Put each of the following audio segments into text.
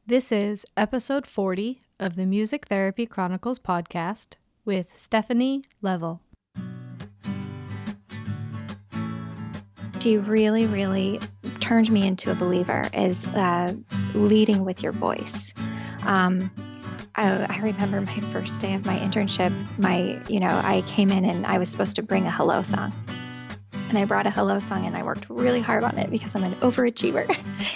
This is episode 40 of the Music Therapy Chronicles podcast with Stephanie Leavell. She really turned me into a believer is leading with your voice. I remember my first day of my internship, I came in and I was supposed to bring a hello song. And I brought a hello song and I worked really hard on it because I'm an overachiever.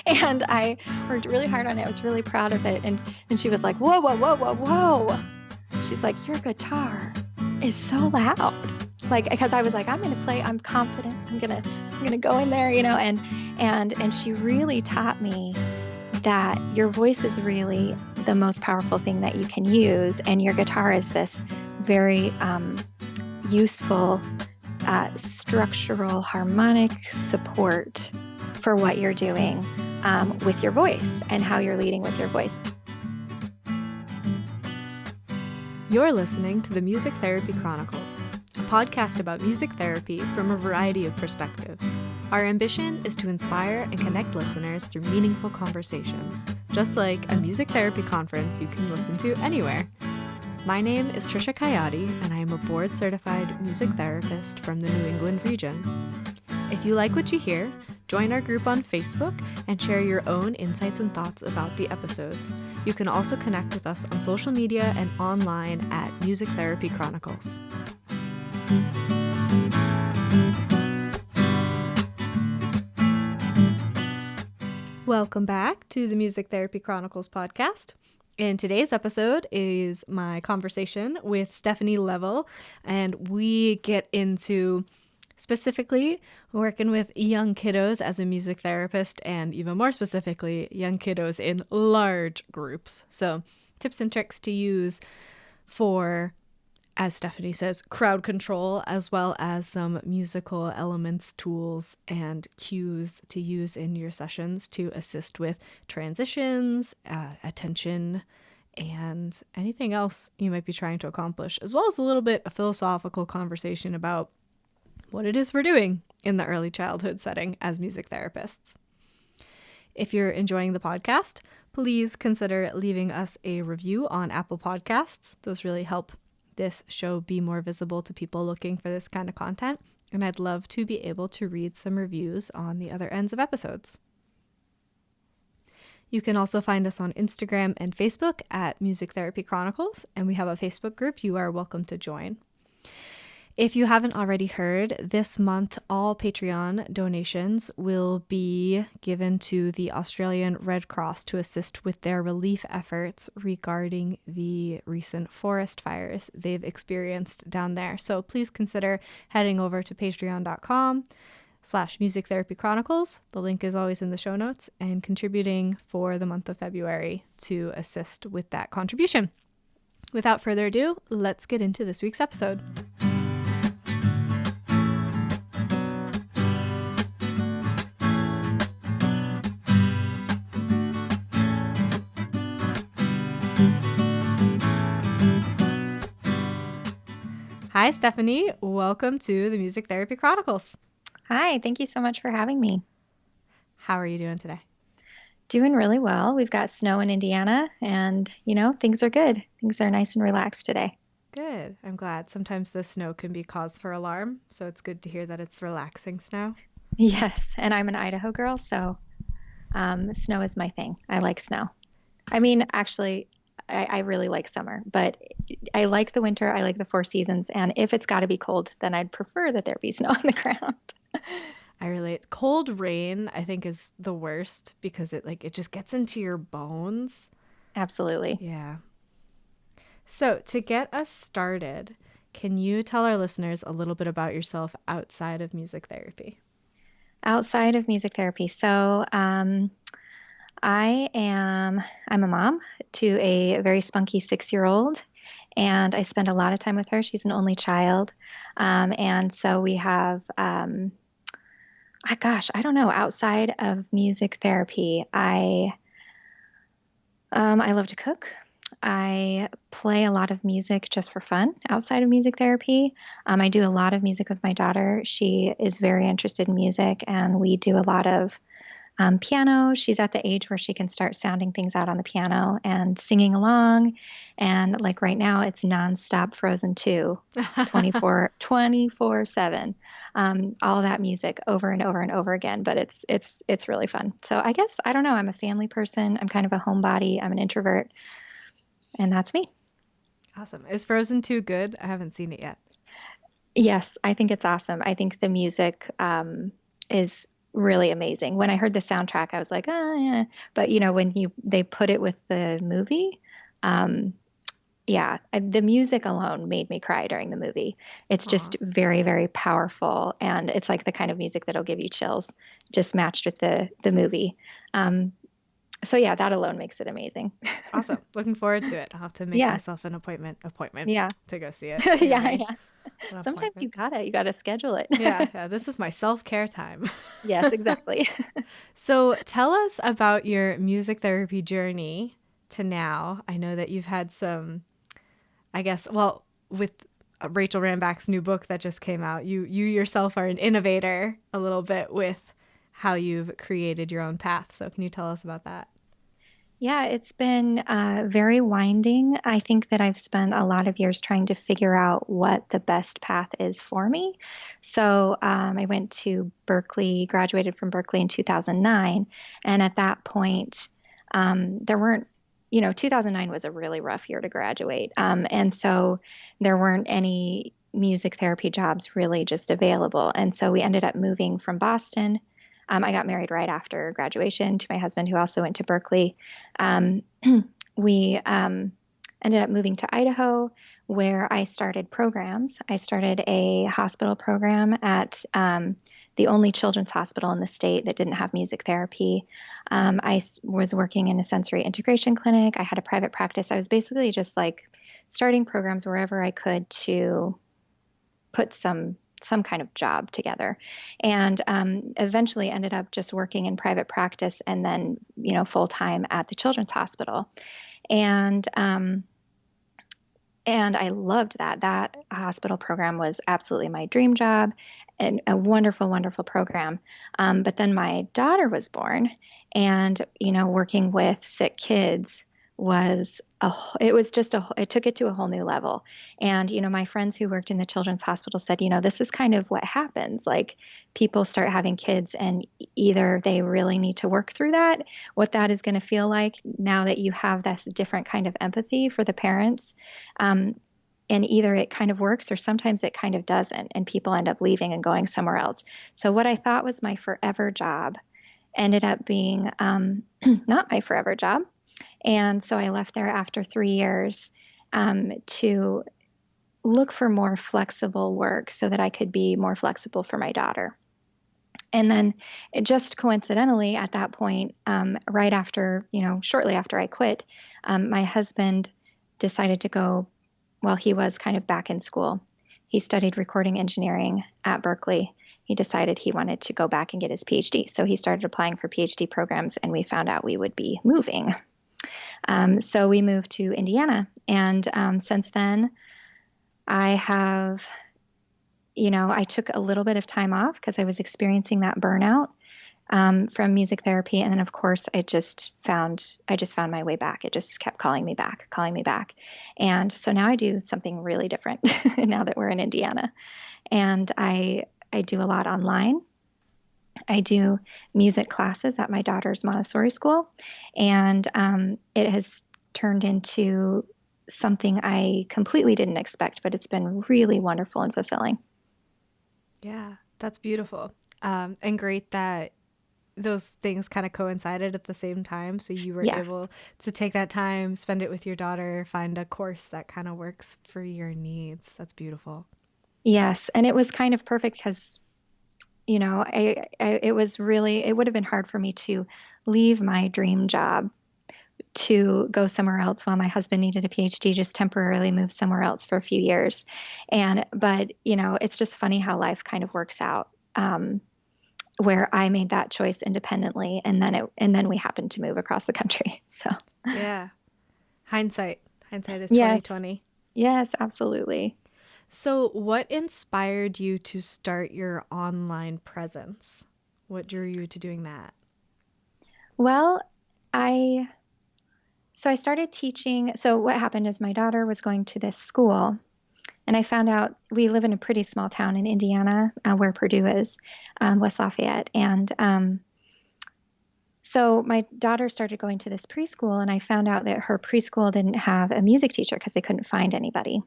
And I worked really hard on it. I was really proud of it. And she was like, whoa. She's like, your guitar is so loud. Like, because I was like, I'm going to play, I'm confident. I'm going to go in there, and she really taught me that your voice is really the most powerful thing that you can use. And your guitar is this very useful structural harmonic support for what you're doing with your voice and how you're leading with your voice. You're listening to the Music Therapy Chronicles, a podcast about music therapy from a variety of perspectives. Our ambition is to inspire and connect listeners through meaningful conversations, just like a music therapy conference you can listen to anywhere. My name is Tricia and I am a board-certified music therapist from the New England region. If you like what you hear, join our group on Facebook and share your own insights and thoughts about the episodes. You can also connect with us on social media and online at Music Therapy Chronicles. Welcome back to the Music Therapy Chronicles podcast. And today's episode is my conversation with Stephanie Leavell, and we get into specifically working with young kiddos as a music therapist, and even more specifically, young kiddos in large groups. So tips and tricks to use for, as Stephanie says, crowd control, as well as some musical elements, tools, and cues to use in your sessions to assist with transitions, attention, and anything else you might be trying to accomplish, as well as a little bit of philosophical conversation about what it is we're doing in the early childhood setting as music therapists. If you're enjoying the podcast, please consider leaving us a review on Apple Podcasts. Those really help this show be more visible to people looking for this kind of content, and I'd love to be able to read some reviews on the other ends of episodes. You can also find us on Instagram and Facebook at Music Therapy Chronicles, and we have a Facebook group you are welcome to join. If you haven't already heard, this month all Patreon donations will be given to the Australian Red Cross to assist with their relief efforts regarding the recent forest fires they've experienced down there. So please consider heading over to patreon.com/Music Therapy Chronicles. The link is always in the show notes, and contributing for the month of February to assist with that contribution. Without further ado, let's get into this week's episode. Hi, Stephanie. Welcome to the Music Therapy Chronicles. Hi, thank you so much for having me. How are you doing today? Doing really well. We've got snow in Indiana and, things are good. Things are nice and relaxed today. Good. I'm glad. Sometimes the snow can be cause for alarm, so it's good to hear that it's relaxing snow. Yes, and I'm an Idaho girl, so snow is my thing. I like snow. I mean, actually, I really like summer, but I like the winter. I like the four seasons. And if it's got to be cold, then I'd prefer that there be snow on the ground. I relate. Cold rain, I think, is the worst because it just gets into your bones. Absolutely. Yeah. So to get us started, can you tell our listeners a little bit about yourself outside of music therapy? Outside of music therapy. So, I'm a mom to a very spunky 6-year-old, and I spend a lot of time with her. She's an only child. And so we have, I don't know, outside of music therapy, I love to cook. I play a lot of music just for fun outside of music therapy. I do a lot of music with my daughter. She is very interested in music, and we do a lot of Piano, she's at the age where she can start sounding things out on the piano and singing along. And like right now, it's nonstop Frozen 2, 24/7. All that music over and over and over again, but it's really fun. So I guess, I don't know, I'm a family person. I'm kind of a homebody. I'm an introvert, and that's me. Awesome. Is Frozen 2 good? I haven't seen it yet. Yes, I think it's awesome. I think the music is really amazing. When I heard the soundtrack, I was like, oh yeah. But when they put it with the movie, um, yeah, the music alone made me cry during the movie. It's Aw. just very, very powerful, and it's like the kind of music that'll give you chills, just matched with the movie. Um, so yeah, that alone makes it amazing. Awesome. Looking forward to it. I'll have to make Yeah, myself an appointment yeah, to go see it. You know yeah, me, yeah. an Sometimes appointment. you gotta schedule it. Yeah. This is my self-care time. Yes, exactly. So tell us about your music therapy journey to now. I know that you've had some, I guess, well, with Rachel Rambach's new book that just came out, you yourself are an innovator a little bit with how you've created your own path. So can you tell us about that? Yeah, it's been very winding. I think that I've spent a lot of years trying to figure out what the best path is for me. So I went to Berkeley, graduated from Berkeley in 2009. And at that point, there weren't, 2009 was a really rough year to graduate. And so there weren't any music therapy jobs really just available. And so we ended up moving from Boston. I got married right after graduation to my husband, who also went to Berkeley. Um, we ended up moving to Idaho, where I started programs. I started a hospital program at the only children's hospital in the state that didn't have music therapy. Was working in a sensory integration clinic. I had a private practice. I was basically just like starting programs wherever I could to put some kind of job together, and eventually ended up just working in private practice and then full time at the children's hospital, and and I loved that. That hospital program was absolutely my dream job, and a wonderful, wonderful program. But then my daughter was born, and working with sick kids was it took it to a whole new level. And my friends who worked in the children's hospital said, this is kind of what happens. Like, people start having kids, and either they really need to work through that, what that is going to feel like now that you have this different kind of empathy for the parents. And either it kind of works, or sometimes it kind of doesn't, and people end up leaving and going somewhere else. So what I thought was my forever job ended up being not my forever job. And so I left there after 3 years to look for more flexible work so that I could be more flexible for my daughter. And then just coincidentally at that point, right after, shortly after I quit, my husband decided to go, well, he was kind of back in school. He studied recording engineering at Berkeley. He decided he wanted to go back and get his PhD. So he started applying for PhD programs, and we found out we would be moving. So we moved to Indiana. And since then, I have, I took a little bit of time off because I was experiencing that burnout from music therapy. And then, of course, I just found my way back. It just kept calling me back. And so now I do something really different now that we're in Indiana. And I do a lot online. I do music classes at my daughter's Montessori school, and it has turned into something I completely didn't expect, but it's been really wonderful and fulfilling. Yeah, that's beautiful. And great that those things kind of coincided at the same time. So you were Yes. able to take that time, spend it with your daughter, find a course that kind of works for your needs. That's beautiful. Yes. And it was kind of perfect because, it would have been hard for me to leave my dream job to go somewhere else while my husband needed a PhD, just temporarily move somewhere else for a few years. But it's just funny how life kind of works out. Where I made that choice independently, and then we happened to move across the country. So Yeah. Hindsight is yes, 2020. yes, absolutely. So what inspired you to start your online presence? What drew you to doing that? Well, I so I started teaching. So what happened is my daughter was going to this school, and I found out we live in a pretty small town in Indiana, where Purdue is, West Lafayette, and so my daughter started going to this preschool, and I found out that her preschool didn't have a music teacher because they couldn't find anybody.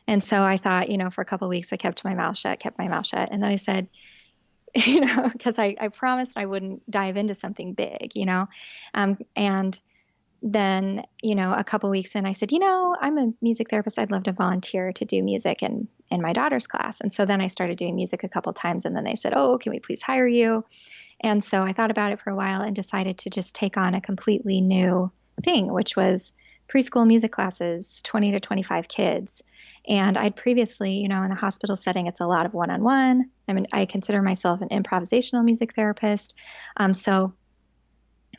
And so I thought, for a couple of weeks, I kept my mouth shut, kept my mouth shut. And then I said, because I promised I wouldn't dive into something big, and then, a couple weeks in, I said, I'm a music therapist. I'd love to volunteer to do music in my daughter's class. And so then I started doing music a couple times, and then they said, oh, can we please hire you? And so I thought about it for a while and decided to just take on a completely new thing, which was preschool music classes, 20 to 25 kids. And I'd previously, in a hospital setting, it's a lot of one-on-one. I mean, I consider myself an improvisational music therapist. So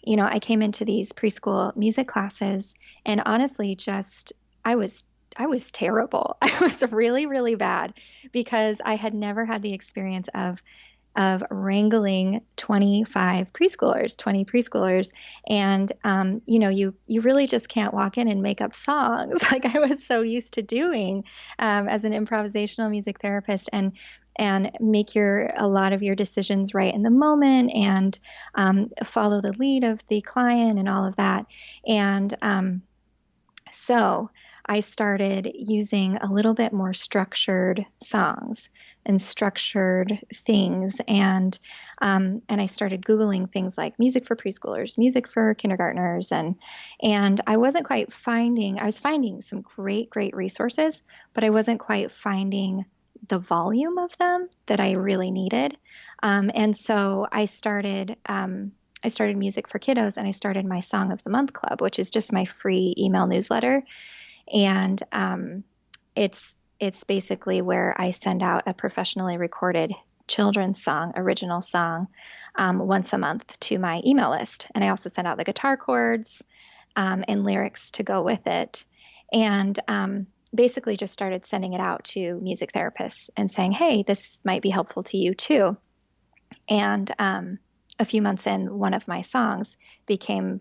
I came into these preschool music classes, and honestly, I was terrible. I was really, really bad because I had never had the experience of wrangling 20 preschoolers. And, you really just can't walk in and make up songs like I was so used to doing as an improvisational music therapist, and make a lot of your decisions right in the moment, and follow the lead of the client and all of that. And so I started using a little bit more structured songs and structured things. And I started Googling things like music for preschoolers, music for kindergartners. And I wasn't quite I was finding some great, great resources, but I wasn't quite finding the volume of them that I really needed. And so I started Music for Kiddos, and I started my Song of the Month Club, which is just my free email newsletter. And it's basically where I send out a professionally recorded children's song, original song, once a month to my email list. And I also send out the guitar chords and lyrics to go with it. And basically just started sending it out to music therapists and saying, hey, this might be helpful to you too. And a few months in, one of my songs became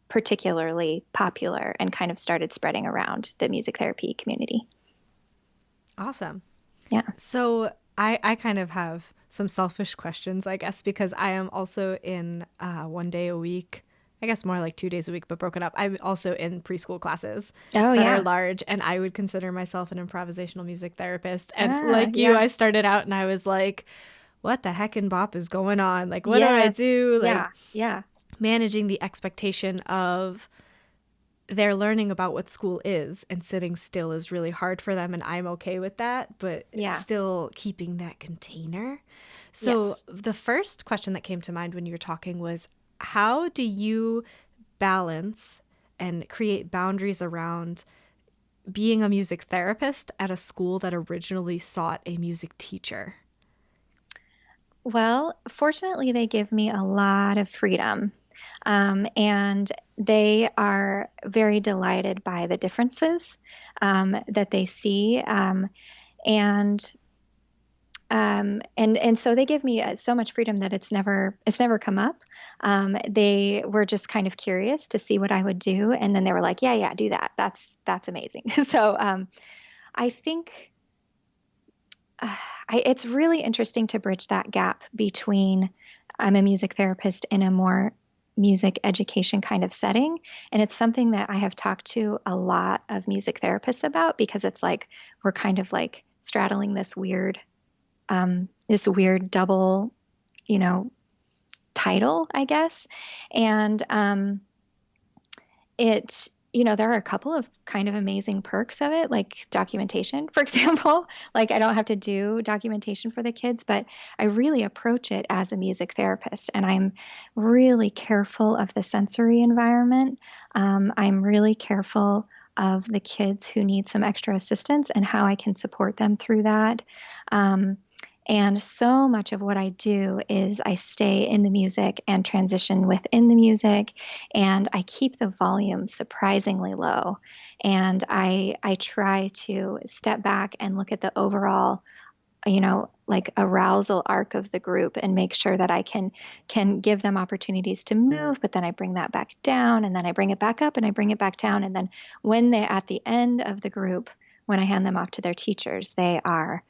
particularly popular and kind of started spreading around the music therapy community. Awesome. Yeah. So I kind of have some selfish questions, I guess, because I am also in 1 day a week, I guess more like 2 days a week, but broken up. I'm also in preschool classes that are large, and I would consider myself an improvisational music therapist. And you, I started out and I was like, what the heck in bop is going on? Like, what do I do? Like, managing the expectation of they're learning about what school is, and sitting still is really hard for them. And I'm okay with that, but still keeping that container. So the first question that came to mind when you were talking was, how do you balance and create boundaries around being a music therapist at a school that originally sought a music teacher? Well, fortunately, they give me a lot of freedom. And they are very delighted by the differences that they see. And so they give me so much freedom that it's never come up. They were just kind of curious to see what I would do. And then they were like, yeah, do that. That's amazing. So I think it's really interesting to bridge that gap between I'm a music therapist in a more music education kind of setting. And it's something that I have talked to a lot of music therapists about, because it's like we're kind of like straddling this weird double, title, I guess. And there are a couple of kind of amazing perks of it, like documentation, for example. Like, I don't have to do documentation for the kids, but I really approach it as a music therapist, and I'm really careful of the sensory environment. I'm really careful of the kids who need some extra assistance and how I can support them through that. And so much of what I do is I stay in the music and transition within the music, and I keep the volume surprisingly low. And I try to step back and look at the overall like arousal arc of the group and make sure that I can give them opportunities to move, but then I bring that back down and then I bring it back up and I bring it back down. And then when they at the end of the group, when I hand them off to their teachers, they are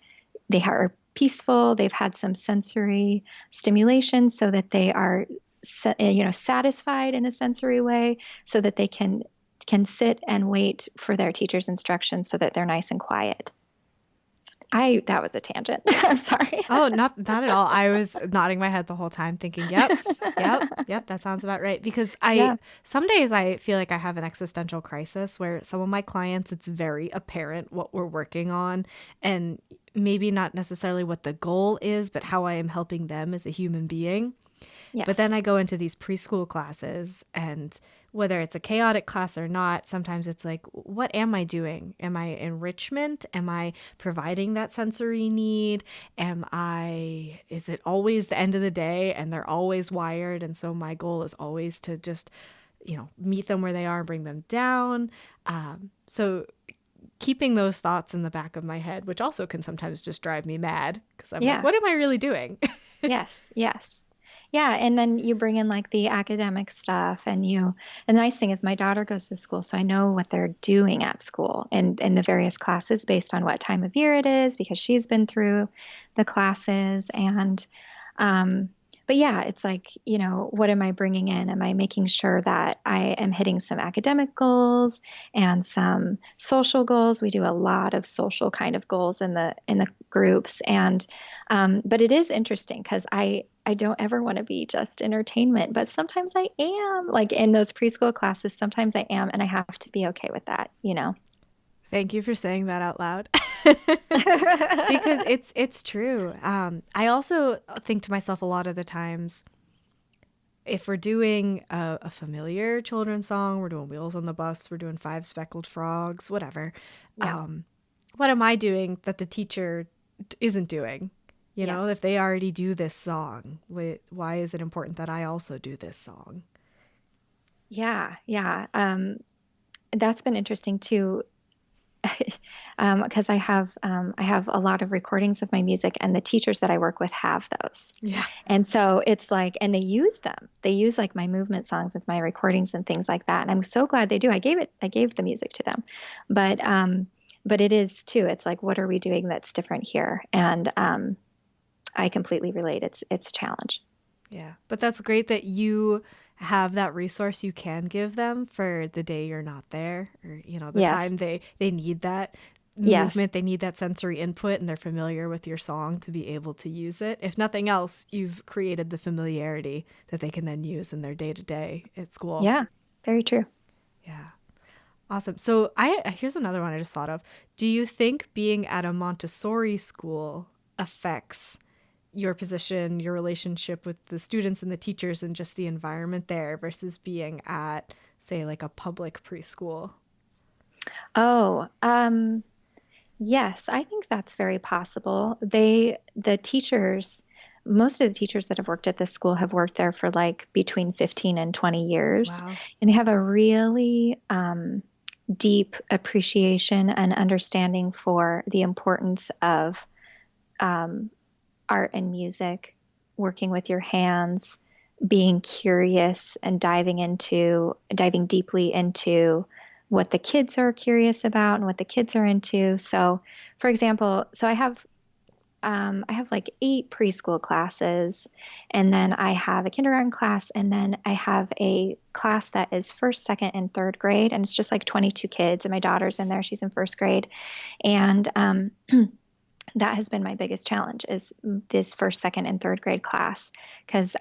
peaceful. They've had some sensory stimulation so that they are satisfied in a sensory way so that they can sit and wait for their teacher's instructions so that they're nice and quiet. That was a tangent. I'm sorry. Oh, not at all. I was nodding my head the whole time thinking, yep, that sounds about right. Because Yeah. some days I feel like I have an existential crisis where some of my clients, it's very apparent what we're working on and maybe not necessarily what the goal is, but how I am helping them as a human being. Yes. But then I go into these preschool classes, and whether it's a chaotic class or not, sometimes it's like, what am I doing? Am I enrichment? Am I providing that sensory need? Is it always the end of the day and they're always wired? And so my goal is always to just, meet them where they are and bring them down. So keeping those thoughts in the back of my head, which also can sometimes just drive me mad because I'm like, what am I really doing? Yes. Yes. Yeah, and then you bring in like the academic stuff and the nice thing is my daughter goes to school, so I know what they're doing at school and in the various classes based on what time of year it is because she's been through the classes but yeah, it's like, what am I bringing in? Am I making sure that I am hitting some academic goals and some social goals? We do a lot of social kind of goals in the groups, but it is interesting because I don't ever want to be just entertainment, but sometimes I am. Like in those preschool classes, sometimes I am, and I have to be okay with that. Thank you for saying that out loud. Because it's true. I also think to myself a lot of the times, if we're doing a familiar children's song, we're doing Wheels on the Bus, we're doing Five Speckled Frogs, whatever. Yeah. What am I doing that the teacher isn't doing? Yes. If they already do this song, why is it important that I also do this song? Yeah, yeah. That's been interesting too. Because I have a lot of recordings of my music, and the teachers that I work with have those. Yeah. And so it's like, and they use them. They use like my movement songs with my recordings and things like that. And I'm so glad they do. I gave the music to them, but it is too. It's like, what are we doing that's different here? And I completely relate. It's a challenge. Yeah, but that's great that you have that resource you can give them for the day you're not there, or the time Yes. they need that Yes. movement, they need that sensory input, and they're familiar with your song to be able to use it. If nothing else, you've created the familiarity that they can then use in their day-to-day at school. Yeah. Very true. Yeah. Awesome. So here's another one I just thought of. Do you think being at a Montessori school affects your position, your relationship with the students and the teachers and just the environment there versus being at, say, like a public preschool? Oh, yes, I think that's very possible. The teachers, most of the teachers that have worked at this school have worked there for like between 15 and 20 years. Wow. And they have a really deep appreciation and understanding for the importance of art and music, working with your hands, being curious and diving deeply into what the kids are curious about and what the kids are into. So, for example, I have like 8 preschool classes, and then I have a kindergarten class, and then I have a class that is first, second, and third grade, and it's just like 22 kids, and my daughter's in there. She's in first grade, and that has been my biggest challenge is this first, second, and third grade class because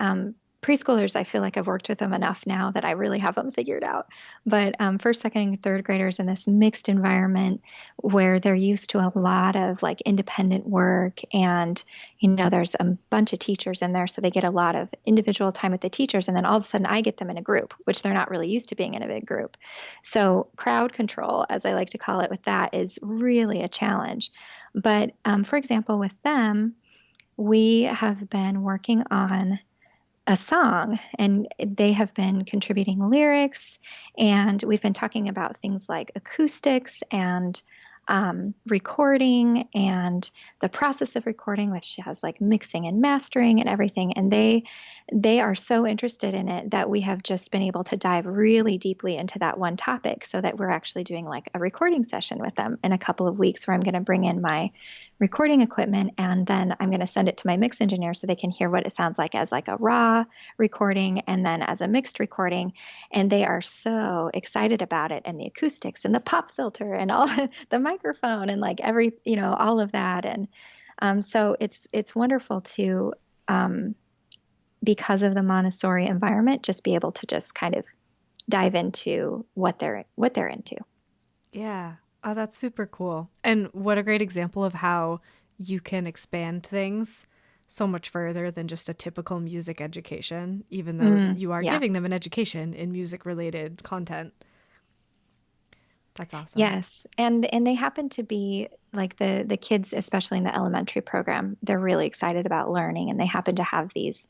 preschoolers, I feel like I've worked with them enough now that I really have them figured out. But first, second, and third graders in this mixed environment where they're used to a lot of like independent work and, there's a bunch of teachers in there. So they get a lot of individual time with the teachers. And then all of a sudden I get them in a group, which they're not really used to being in a big group. So crowd control, as I like to call it with that, is really a challenge. But for example, with them, we have been working on a song and they have been contributing lyrics, and we've been talking about things like acoustics and recording and the process of recording, which has like mixing and mastering and everything. And they are so interested in it that we have just been able to dive really deeply into that one topic, so that we're actually doing like a recording session with them in a couple of weeks, where I'm going to bring in my recording equipment, and then I'm going to send it to my mix engineer so they can hear what it sounds like as like a raw recording and then as a mixed recording. And they are so excited about it, and the acoustics and the pop filter and all the microphone and like every, all of that. And so it's wonderful to, because of the Montessori environment, just be able to just kind of dive into what they're into. Yeah. Oh, that's super cool. And what a great example of how you can expand things so much further than just a typical music education, even though you are Yeah. giving them an education in music related content. That's awesome. Yes. And they happen to be like the kids, especially in the elementary program, they're really excited about learning, and they happen to have these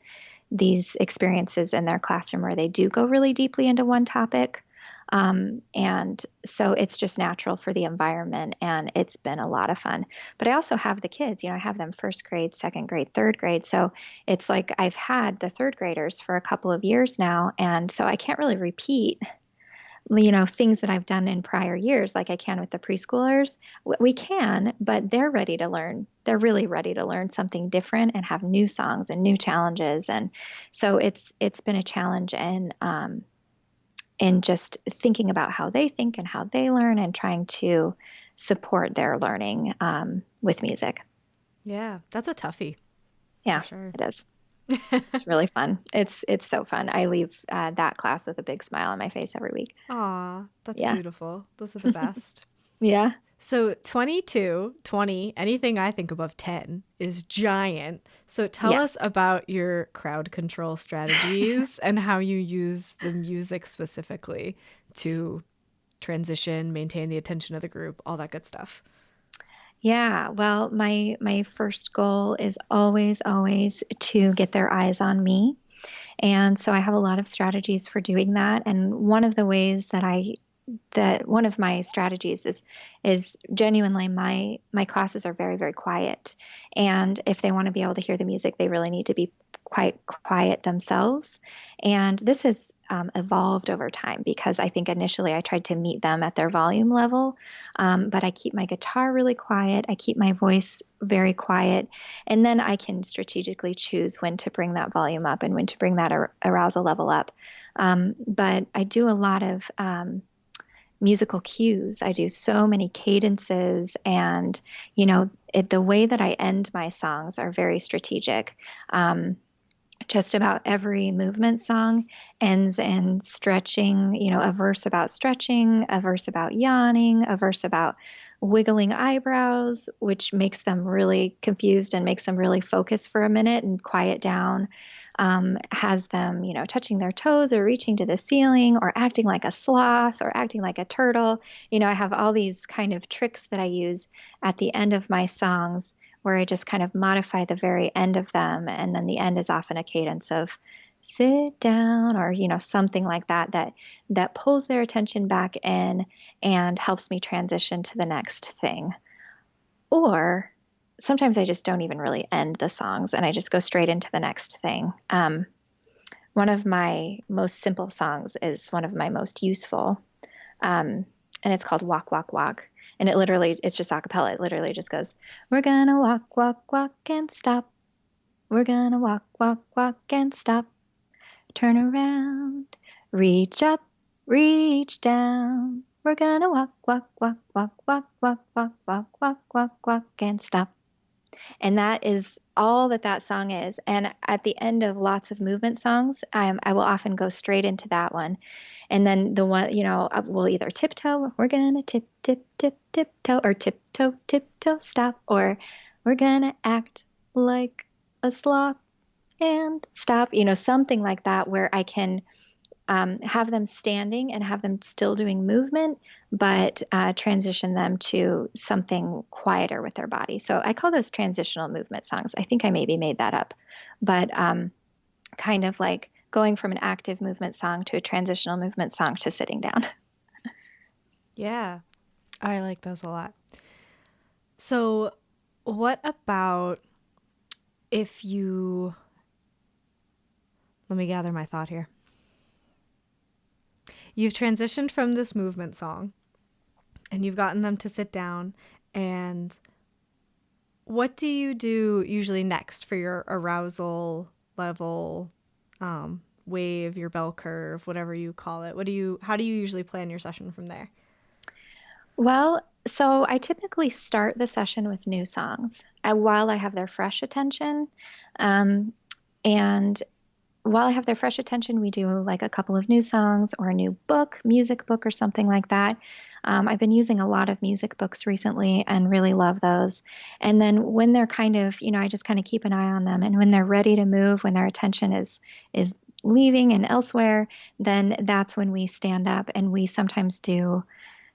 experiences in their classroom where they do go really deeply into one topic. And so it's just natural for the environment, and it's been a lot of fun. But I also have the kids, I have them first grade, second grade, third grade. So it's like I've had the third graders for a couple of years now. And so I can't really repeat, things that I've done in prior years, like I can with the preschoolers. We can, but they're ready to learn. They're really ready to learn something different and have new songs and new challenges. And so it's been a challenge, and just thinking about how they think and how they learn, and trying to support their learning with music. Yeah, that's a toughie. Yeah, for sure. It is. It's really fun. It's so fun. I leave that class with a big smile on my face every week. Aw, that's Yeah. beautiful. Those are the best. Yeah. So 22, 20, anything I think above 10 is giant. So tell us about your crowd control strategies and how you use the music specifically to transition, maintain the attention of the group, all that good stuff. Yeah, well, my first goal is always to get their eyes on me. And so I have a lot of strategies for doing that. And one of the ways that one of my strategies is genuinely my classes are very, very quiet. And if they want to be able to hear the music, they really need to be quite quiet themselves. And this has evolved over time, because I think initially I tried to meet them at their volume level, but I keep my guitar really quiet. I keep my voice very quiet. And then I can strategically choose when to bring that volume up and when to bring that arousal level up. But I do a lot of musical cues. I do so many cadences, and the way that I end my songs are very strategic. Just about every movement song ends in stretching, a verse about stretching, a verse about yawning, a verse about wiggling eyebrows, which makes them really confused and makes them really focus for a minute and quiet down. Has them, touching their toes or reaching to the ceiling or acting like a sloth or acting like a turtle. I have all these kind of tricks that I use at the end of my songs, where I just kind of modify the very end of them. And then the end is often a cadence of sit down, or, something like that pulls their attention back in and helps me transition to the next thing. Or sometimes I just don't even really end the songs, and I just go straight into the next thing. One of my most simple songs is one of my most useful, and it's called Walk, Walk, Walk. And it's just a cappella. It literally just goes, we're gonna walk, walk, walk, and stop. We're gonna walk, walk, walk, and stop. Turn around, reach up, reach down. We're gonna walk, walk, walk, walk, walk, walk, walk, walk, walk, walk, walk, and stop. And that is all that song is. And at the end of lots of movement songs, I will often go straight into that one. And then the one, we'll either tiptoe, we're going to tip, tip, tip, tiptoe, or tiptoe, stop, or we're going to act like a sloth and stop, something like that, where I can have them standing and have them still doing movement, but transition them to something quieter with their body. So I call those transitional movement songs. I think I maybe made that up, but kind of like going from an active movement song to a transitional movement song to sitting down. Yeah. I like those a lot. So what about if you, let me gather my thought here. You've transitioned from this movement song and you've gotten them to sit down, and what do you do usually next for your arousal level, wave, your bell curve, whatever you call it? How do you usually plan your session from there? Well, so I typically start the session with new songs while I have their fresh attention. Um, and while I have their fresh attention, we do like a couple of new songs or a new book, music book or something like that. I've been using a lot of music books recently and really love those. And then when they're kind of, I just kind of keep an eye on them. And when they're ready to move, when their attention is leaving and elsewhere, then that's when we stand up, and we sometimes do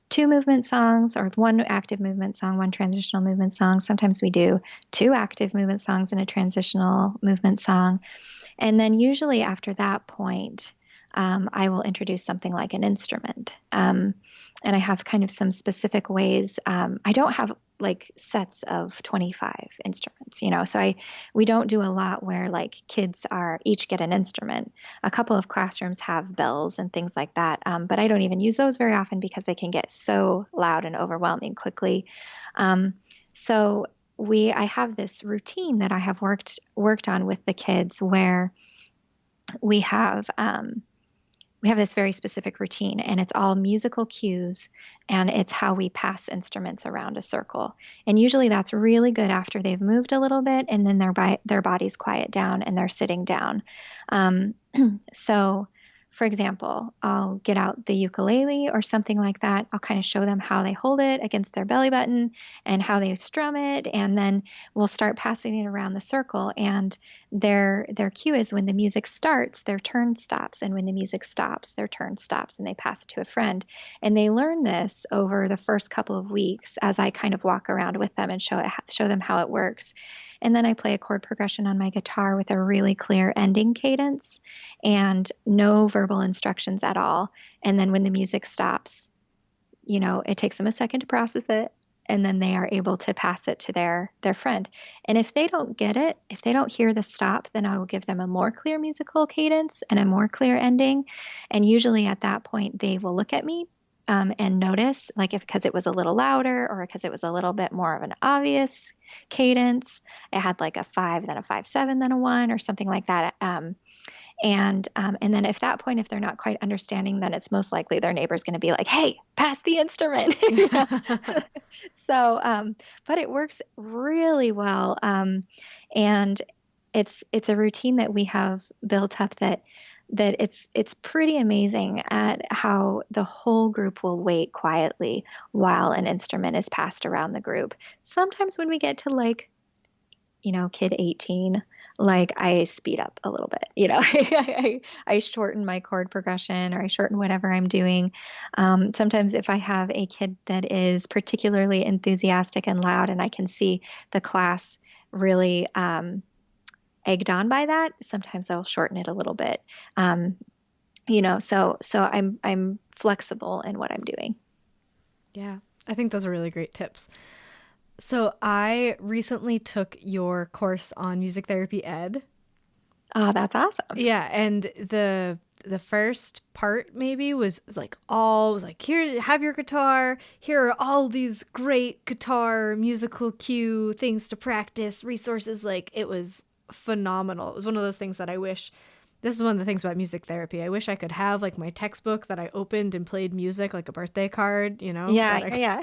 two movement songs, or one active movement song, one transitional movement song. Sometimes we do two active movement songs and a transitional movement song. And then usually after that point, I will introduce something like an instrument. And I have kind of some specific ways. I don't have like sets of 25 instruments, so we don't do a lot where like kids each get an instrument. A couple of classrooms have bells and things like that, but I don't even use those very often because they can get so loud and overwhelming quickly. So I have this routine that I have worked on with the kids where we have this very specific routine, and it's all musical cues, and it's how we pass instruments around a circle. And usually that's really good after they've moved a little bit, and then their bodies quiet down and they're sitting down. So for example, I'll get out the ukulele or something like that. I'll kind of show them how they hold it against their belly button and how they strum it. And then we'll start passing it around the circle. And their cue is when the music starts, their turn stops. And when the music stops, their turn stops, and they pass it to a friend. And they learn this over the first couple of weeks as I kind of walk around with them and show them how it works. And then I play a chord progression on my guitar with a really clear ending cadence and no verbal instructions at all. And then when the music stops, it takes them a second to process it, and then they are able to pass it to their friend. And if they don't get it, if they don't hear the stop, then I will give them a more clear musical cadence and a more clear ending. And usually at that point, they will look at me and notice, like because it was a little louder or because it was a little bit more of an obvious cadence. It had like a 5, then a 5/7, then a 1, or something like that. And then at that point, if they're not quite understanding, then it's most likely their neighbor's going to be like, "Hey, pass the instrument." So, but it works really well, and it's a routine that we have built up that it's pretty amazing at how the whole group will wait quietly while an instrument is passed around the group. Sometimes when we get to like, kid 18, like I speed up a little bit, I shorten my chord progression, or I shorten whatever I'm doing. Sometimes if I have a kid that is particularly enthusiastic and loud, and I can see the class really, egged on by that, sometimes I'll shorten it a little bit. So I'm flexible in what I'm doing. Yeah, I think those are really great tips. So I recently took your course on music therapy ed. Oh, that's awesome. Yeah, and the first part maybe was like here, have your guitar. Here are all these great guitar musical cue things to practice, resources. Like, it was phenomenal. It was one of those things that I wish, this is one of the things about music therapy, I wish I could have like my textbook that I opened and played music like a birthday card, Yeah.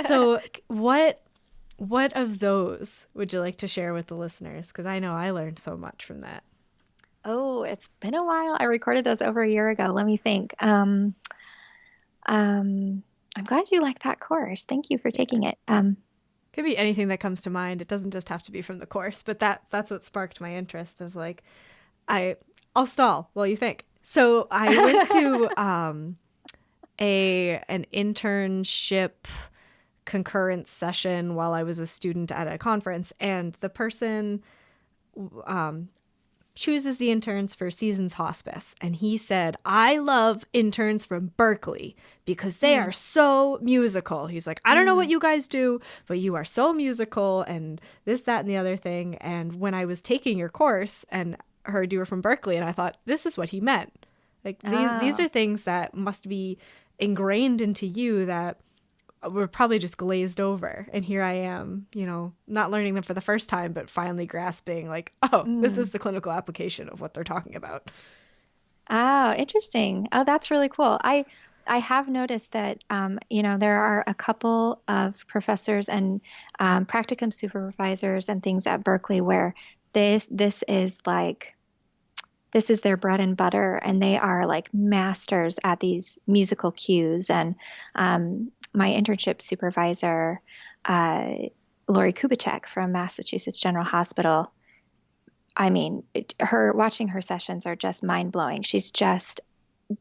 So what of those would you like to share with the listeners? Because I know I learned so much from that. Oh, it's been a while. I recorded those over a year ago. Let me think. I'm glad you like that course. Thank you for taking it. Could be anything that comes to mind. It doesn't just have to be from the course, but that's what sparked my interest of like, I'll stall while you think. So I went to an internship concurrent session while I was a student at a conference, and the person chooses the interns for Seasons Hospice. And he said, I love interns from Berkeley because they are so musical. He's like, I don't know what you guys do, but you are so musical and this, that, and the other thing. And when I was taking your course and heard you were from Berkeley, and I thought, this is what he meant. Like these are things that must be ingrained into you that were probably just glazed over. And here I am, not learning them for the first time, but finally grasping like, oh, this is the clinical application of what they're talking about. Oh, interesting. Oh, that's really cool. I have noticed that, there are a couple of professors and practicum supervisors and things at Berkeley where this is their bread and butter, and they are like masters at these musical cues. And my internship supervisor, Lori Kubicek from Massachusetts General Hospital, I mean, watching her sessions are just mind blowing. She's just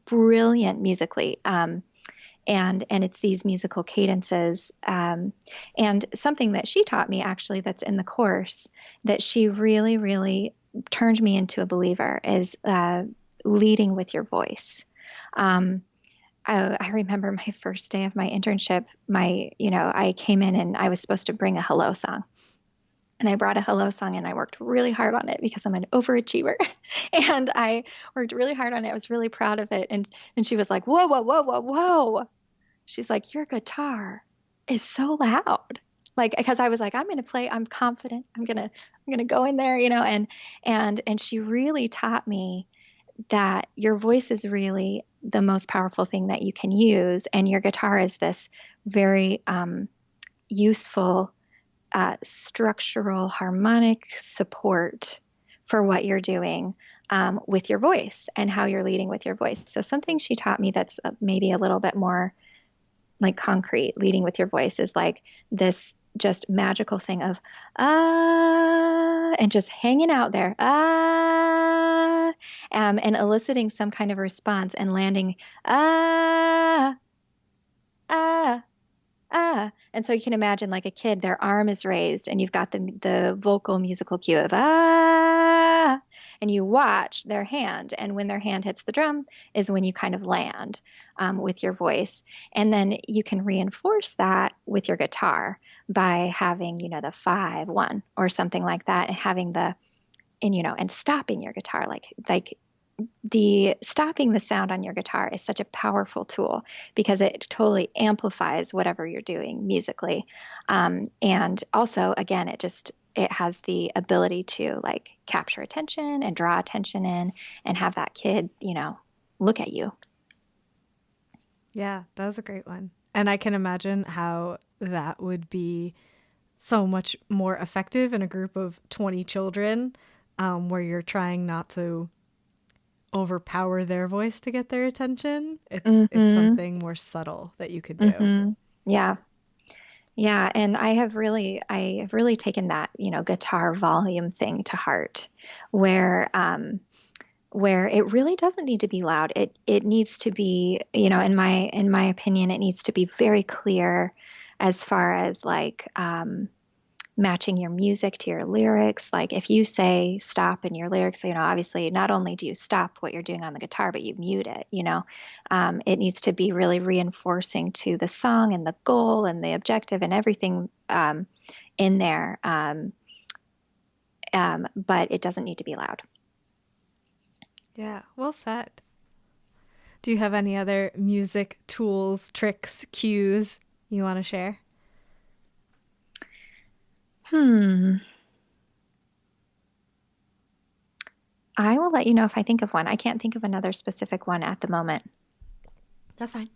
brilliant musically. And it's these musical cadences. And something that she taught me actually that's in the course that she really, really turned me into a believer is leading with your voice. I remember my first day of my internship, I came in and I was supposed to bring a hello song. And I brought a hello song and I worked really hard on it because I'm an overachiever. And I worked really hard on it. I was really proud of it. And she was like, whoa, whoa, whoa, whoa, whoa. She's like, your guitar is so loud. Like, because I was like, I'm going to play, I'm confident. I'm going to go in there, and she really taught me that your voice is really the most powerful thing that you can use. And your guitar is this very useful structural harmonic support for what you're doing with your voice and how you're leading with your voice. So something she taught me that's maybe a little bit more like concrete, leading with your voice, is like this just magical thing of and just hanging out there and eliciting some kind of response and landing ah. And so you can imagine like a kid, their arm is raised and you've got the vocal musical cue of and you watch their hand. And when their hand hits the drum is when you kind of land with your voice. And then you can reinforce that with your guitar by having, the 5-1 or something like that, and having and stopping your guitar, like the stopping the sound on your guitar is such a powerful tool because it totally amplifies whatever you're doing musically. And also, again, it has the ability to like capture attention and draw attention in and have that kid, look at you. Yeah, that was a great one. And I can imagine how that would be so much more effective in a group of 20 children where you're trying not to overpower their voice to get their attention. It's something more subtle that you could do. Yeah. Yeah. And I have really taken that, guitar volume thing to heart where it really doesn't need to be loud. It needs to be, in my opinion, it needs to be very clear as far as like, matching your music to your lyrics. Like if you say stop in your lyrics, obviously not only do you stop what you're doing on the guitar, but you mute it, it needs to be really reinforcing to the song and the goal and the objective and everything in there. But it doesn't need to be loud. Yeah, well said. Do you have any other music tools, tricks, cues you want to share? I will let you know if I think of one. I can't think of another specific one at the moment. That's fine.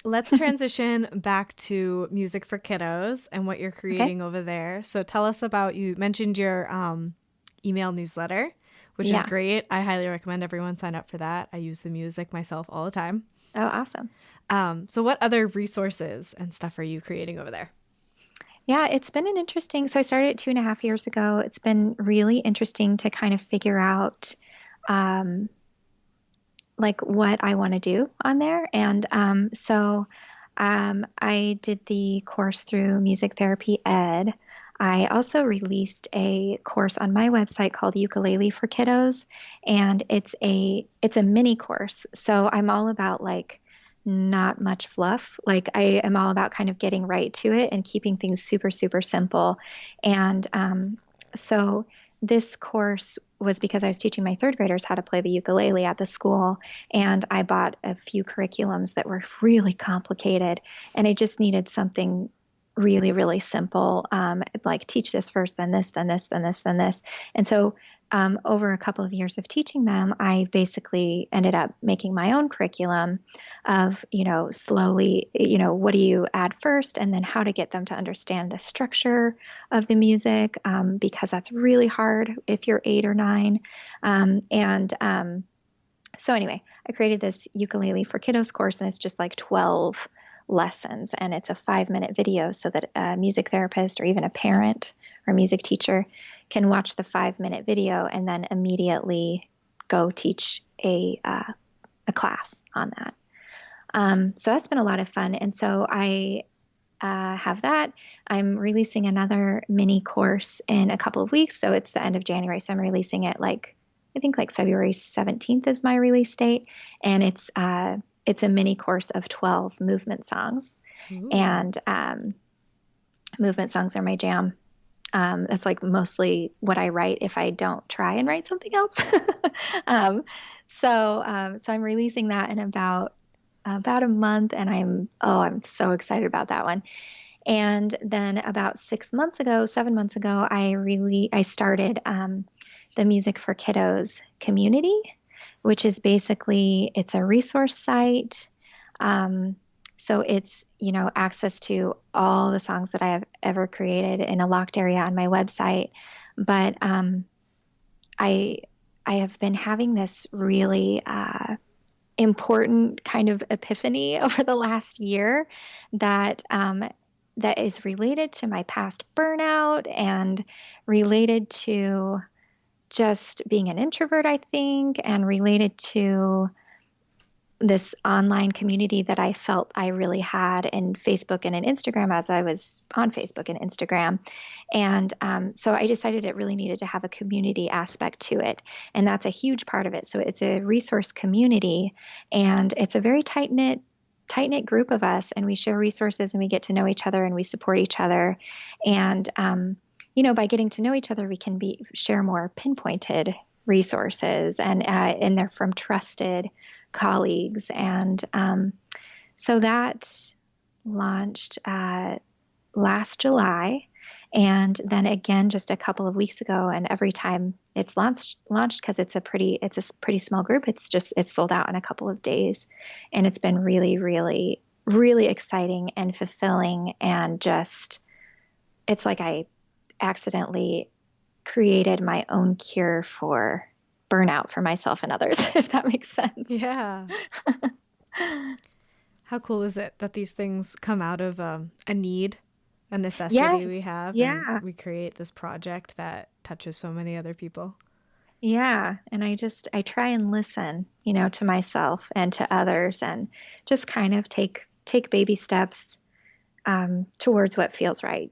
Let's transition back to music for kiddos and what you're creating over there. So tell us about, you mentioned your email newsletter, which is great. I highly recommend everyone sign up for that. I use the music myself all the time. Oh, awesome. So what other resources and stuff are you creating over there? Yeah, it's been so I started 2.5 years ago. It's been really interesting to kind of figure out like what I want to do on there. And so I did the course through Music Therapy Ed. I also released a course on my website called Ukulele for Kiddos, and it's a mini course. So I'm all about like not much fluff. Like I am all about kind of getting right to it and keeping things super, super simple. And so this course was because I was teaching my third graders how to play the ukulele at the school, and I bought a few curriculums that were really complicated, and I just needed something really, really simple, like teach this first, then this, then this, then this, then this. And so over a couple of years of teaching them, I basically ended up making my own curriculum of, slowly, what do you add first, and then how to get them to understand the structure of the music, because that's really hard if you're 8 or 9. So anyway, I created this Ukulele for Kiddos course, and it's just like 12 lessons, and it's a 5-minute video so that a music therapist or even a parent or music teacher can watch the 5-minute video and then immediately go teach a class on that. So that's been a lot of fun. And so I have that. I'm releasing another mini course in a couple of weeks. So it's the end of January. So I'm releasing it I think February 17th is my release date. And it's a mini course of 12 movement songs. Ooh. And movement songs are my jam. That's like mostly what I write if I don't try and write something else. So I'm releasing that in about a month, and I'm so excited about that one. And then about 7 months ago, I started the Music for Kiddos community, which is basically, it's a resource site. So it's, access to all the songs that I have ever created in a locked area on my website. But I have been having this really important kind of epiphany over the last year that is related to my past burnout and related to just being an introvert, I think, and related to this online community that I felt I really had in Facebook and in Instagram as I was on Facebook and Instagram. And so I decided it really needed to have a community aspect to it. And that's a huge part of it. So it's a resource community, and it's a very tight-knit group of us, and we share resources, and we get to know each other, and we support each other. And, by getting to know each other, we can share more pinpointed resources, and they're from trusted colleagues. And so that launched last July, and then again just a couple of weeks ago. And every time it's launched, because it's a pretty small group, it's sold out in a couple of days, and it's been really, really, really exciting and fulfilling. And just, it's like I accidentally created my own cure for burnout for myself and others, if that makes sense. Yeah. How cool is it that these things come out of a need, a necessity we have, and we create this project that touches so many other people? Yeah. And I try and listen, to myself and to others, and just kind of take baby steps towards what feels right,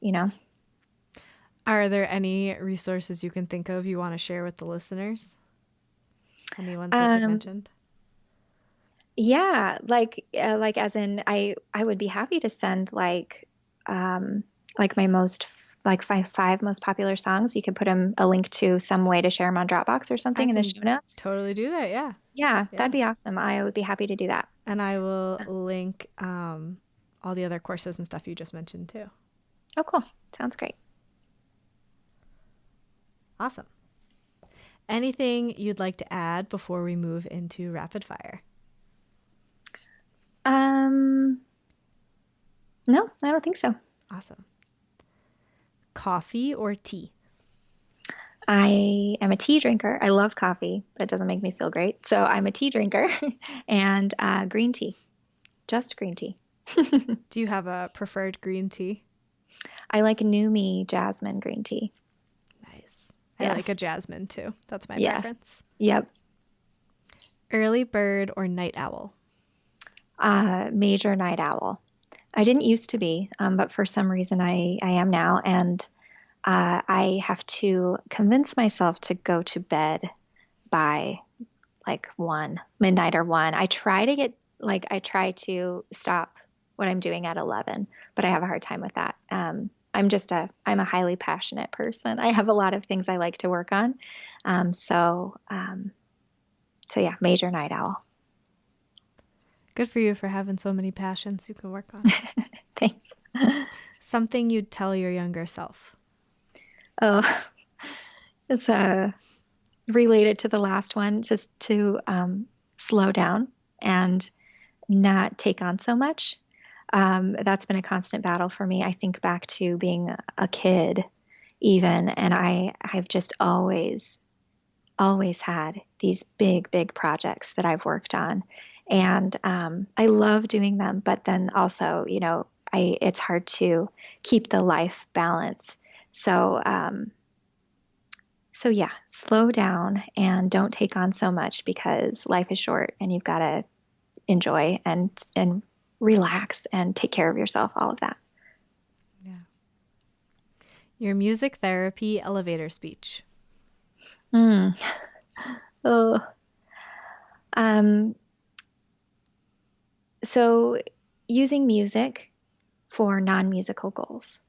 Are there any resources you can think of you want to share with the listeners? Any ones that you mentioned? Yeah, like as in, I would be happy to send my most five most popular songs. You could put a link to some way to share them on Dropbox or something in the show notes. Totally do that. Yeah. Yeah, that'd be awesome. I would be happy to do that. And I will link all the other courses and stuff you just mentioned too. Oh, cool. Sounds great. Awesome. Anything you'd like to add before we move into rapid fire? No, I don't think so. Awesome. Coffee or tea? I am a tea drinker. I love coffee, but it doesn't make me feel great. So I'm a tea drinker. And green tea. Just green tea. Do you have a preferred green tea? I like Numi jasmine green tea. Nice. I like a jasmine too. That's my preference. Yep. Early bird or night owl? Major night owl. I didn't used to be, but for some reason I am now. And I have to convince myself to go to bed by like 1 midnight or 1. I try to stop what I'm doing at 11, but I have a hard time with that. I'm a highly passionate person. I have a lot of things I like to work on. So yeah, major night owl. Good for you for having so many passions you can work on. Thanks. Something you'd tell your younger self. Oh, it's related to the last one, just to slow down and not take on so much. That's been a constant battle for me. I think back to being a kid even, and I've just always had these big, big projects that I've worked on. And I love doing them, but then also, it's hard to keep the life balance. So yeah, slow down and don't take on so much because life is short and you've got to enjoy and relax and take care of yourself, all of that. Yeah. Your music therapy elevator speech. Oh. So using music for non-musical goals.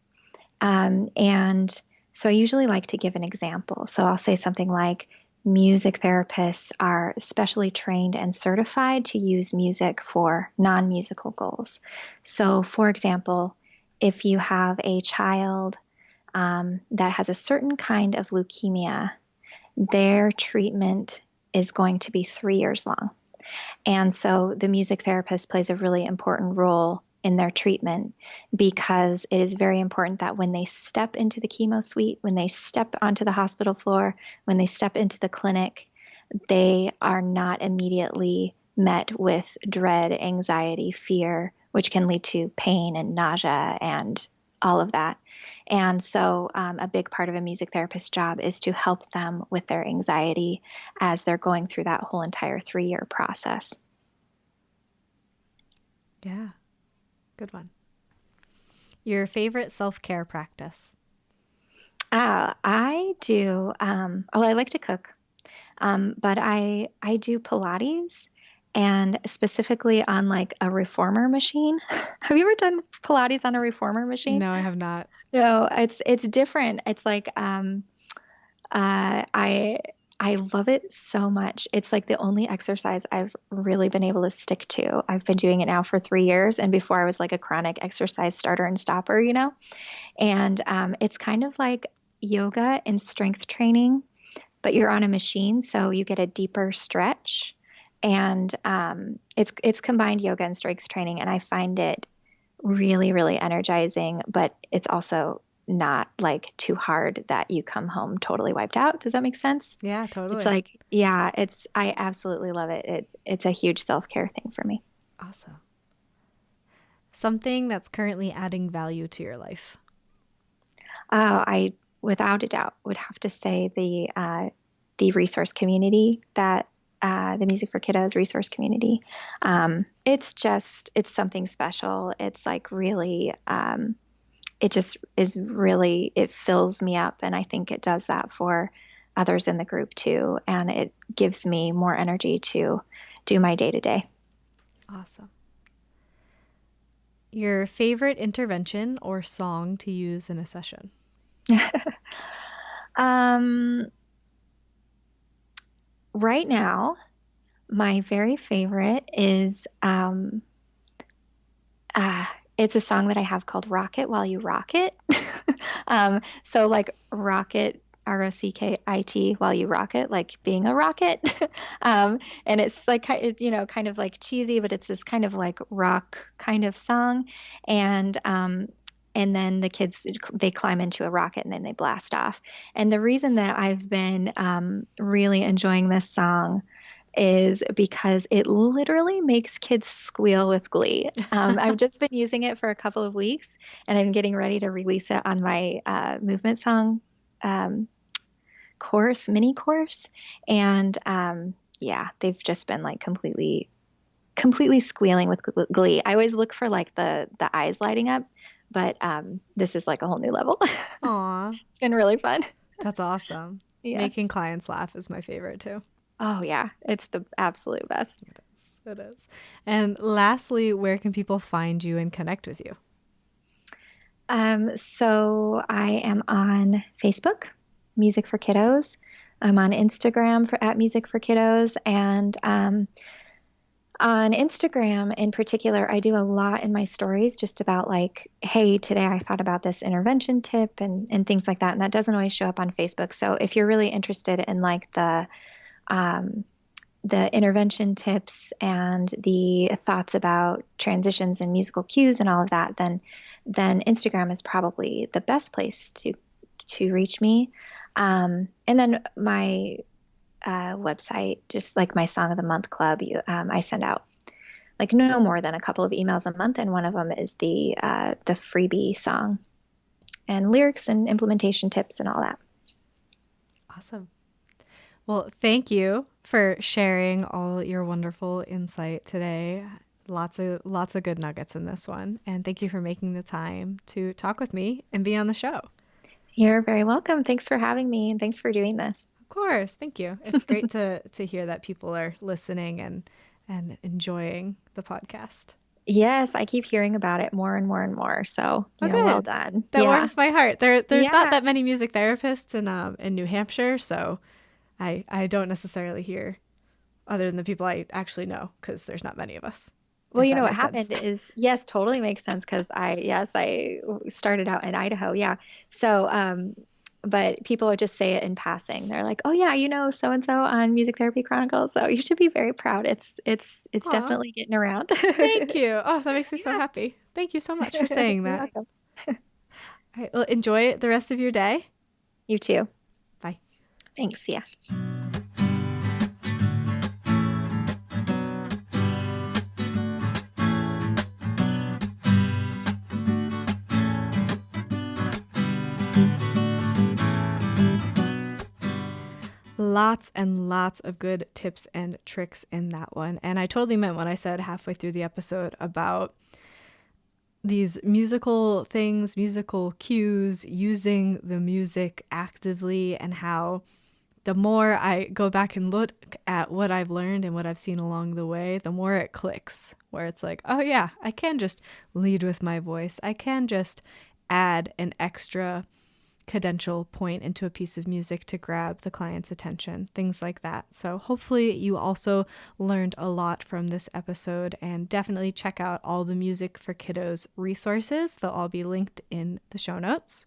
And so I usually like to give an example. So I'll say something like, music therapists are specially trained and certified to use music for non-musical goals. So for example, if you have a child that has a certain kind of leukemia, their treatment is going to be 3 years long. And so the music therapist plays a really important role in their treatment because it is very important that when they step into the chemo suite, when they step onto the hospital floor, when they step into the clinic, they are not immediately met with dread, anxiety, fear, which can lead to pain and nausea and all of that. And so a big part of a music therapist's job is to help them with their anxiety as they're going through that whole entire 3-year process. Yeah, good one. Your favorite self-care practice? I do, I like to cook, but I do Pilates, and specifically on like a reformer machine. Have you ever done Pilates on a reformer machine? No, I have not. No, it's different. It's like I love it so much. It's like the only exercise I've really been able to stick to. I've been doing it now for 3 years, and before I was like a chronic exercise starter and stopper, And it's kind of like yoga and strength training, but you're on a machine, so you get a deeper stretch. And it's combined yoga and strength training, and I find it really, really energizing, but it's also not like too hard that you come home totally wiped out. Does that make sense? Yeah, totally. It's like, yeah, I absolutely love it. It's a huge self-care thing for me. Awesome. Something that's currently adding value to your life? I, without a doubt, would have to say the resource community that the Music for Kiddos resource community. It's something special. It's like really, it just is really, it fills me up. And I think it does that for others in the group too. And it gives me more energy to do my day to day. Awesome. Your favorite intervention or song to use in a session? Right now, my very favorite is it's a song that I have called Rocket While You Rock It. So like rocket, ROCKIT, while you rock it, like being a rocket. And it's like, kind of like cheesy, but it's this kind of like rock kind of song. And then the kids, they climb into a rocket and then they blast off. And the reason that I've been really enjoying this song is because it literally makes kids squeal with glee. I've just been using it for a couple of weeks, and I'm getting ready to release it on my movement song mini course. And yeah, they've just been like completely squealing with glee. I always look for like the eyes lighting up But this is like a whole new level. Aw, It's been really fun. that's awesome. Yeah. Making clients laugh is my favorite too. Oh, yeah. It's the absolute best. It is. It is. And lastly, where can people find you and connect with you? So I am on Facebook, Music for Kiddos. I'm on Instagram for at Music for Kiddos, and on Instagram in particular, I do a lot in my stories just about like, hey, today I thought about this intervention tip and things like that. And that doesn't always show up on Facebook. So if you're really interested in like um, the intervention tips and the thoughts about transitions and musical cues and all of that, then Instagram is probably the best place to reach me. And then my website, just like my Song of the Month Club, I send out like no more than a couple of emails a month, and one of them is the freebie song and lyrics and implementation tips and all that. Awesome. Well, thank you for sharing all your wonderful insight today. Lots of good nuggets in this one. And thank you for making the time to talk with me and be on the show. You're very welcome. Thanks for having me, and thanks for doing this. Of course. Thank you. It's great to hear that people are listening and enjoying the podcast. Yes, I keep hearing about it more and more and more. So, well done. That warms my heart. There's not Yeah. that many music therapists in New Hampshire, so I don't necessarily hear other than the people I actually know, because there's not many of us. Well, If that what makes happened sense. is, yes, totally makes sense because I started out in Idaho. Yeah. So, but people would just say it in passing. They're like, "Oh yeah, so and so on Music Therapy Chronicles." So you should be very proud. It's Aw, definitely getting around. thank you. Oh, that makes me so Yeah. happy. Thank you so much for saying You're that. welcome. All right, well, enjoy the rest of your day. You too. Bye. Thanks. Yeah. Lots and lots of good tips and tricks in that one. And I totally meant when I said halfway through the episode about these musical things, musical cues, using the music actively, and how the more I go back and look at what I've learned and what I've seen along the way, the more it clicks, where it's like, oh yeah, I can just lead with my voice. I can just add an extra cadential point into a piece of music to grab the client's attention, things like that. So hopefully you also learned a lot from this episode, and definitely check out all the Music for Kiddos resources. They'll all be linked in the show notes.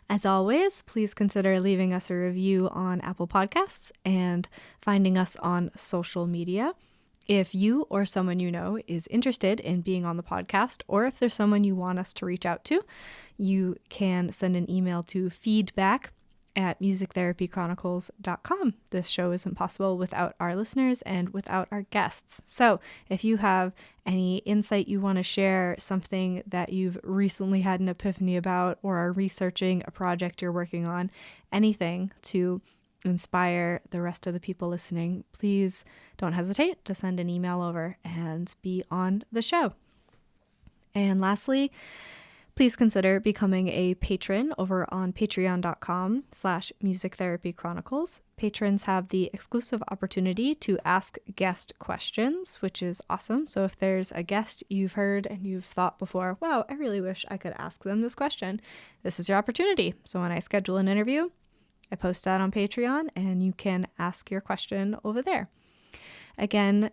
As always, please consider leaving us a review on Apple Podcasts and finding us on social media. If you or someone you know is interested in being on the podcast, or if there's someone you want us to reach out to, you can send an email to feedback@musictherapychronicles.com. This show isn't possible without our listeners and without our guests. So if you have any insight you want to share, something that you've recently had an epiphany about, or are researching a project you're working on, anything to inspire the rest of the people listening, please don't hesitate to send an email over and be on the show. And lastly, please consider becoming a patron over on patreon.com/musictherapychronicles. Patrons have the exclusive opportunity to ask guest questions, which is awesome. So if there's a guest you've heard and you've thought before, wow, I really wish I could ask them this question, this is your opportunity. So when I schedule an interview, I post that on Patreon, and you can ask your question over there. Again,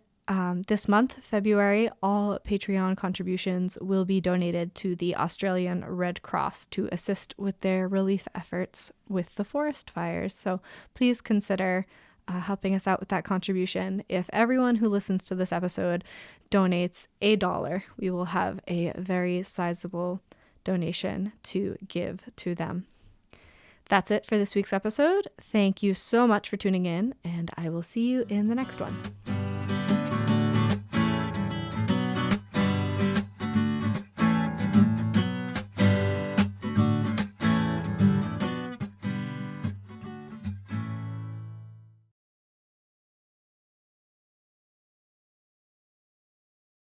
this month, February, all Patreon contributions will be donated to the Australian Red Cross to assist with their relief efforts with the forest fires. So please consider helping us out with that contribution. If everyone who listens to this episode donates $1, we will have a very sizable donation to give to them. That's it for this week's episode. Thank you so much for tuning in, and I will see you in the next one.